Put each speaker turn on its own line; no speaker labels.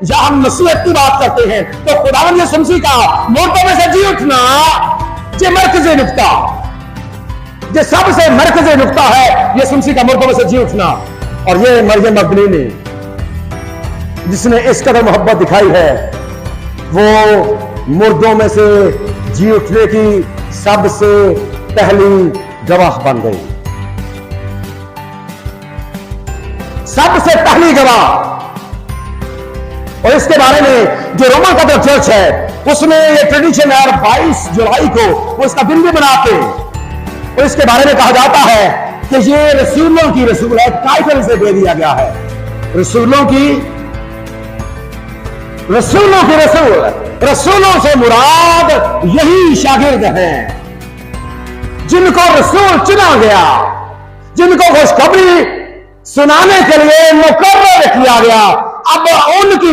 या हम नसीहत की बात करते हैं तो खुदावंद यीशु मसीह का मुर्दों में से जी उठना ये मरकज़ी नुक्ता, ये सबसे मरकज़ी नुक्ता है यीशु मसीह का मुर्दों में से जी उठना। और ये मरियम मगदलीनी जिसने इस कदर मोहब्बत दिखाई है, वो मुर्दों में से जी उठने की सबसे पहली गवाह बन गई, सबसे पहली गवाह। और इसके बारे में जो रोमन कैथोलिक चर्च है उसमें ये ट्रेडिशन है 22 जुलाई को वो इसका दिन भी मनाते हैं। और इसके बारे में कहा जाता है कि ये रसूलों की रसूल है, टाइटल से दे दिया गया है रसूलों की रसूल। रसूलों से मुराद यही शागिर्द हैं जिनको रसूल चुना गया, जिनको खुशखबरी सुनाने के लिए मुकर्रर किया गया। अब उनकी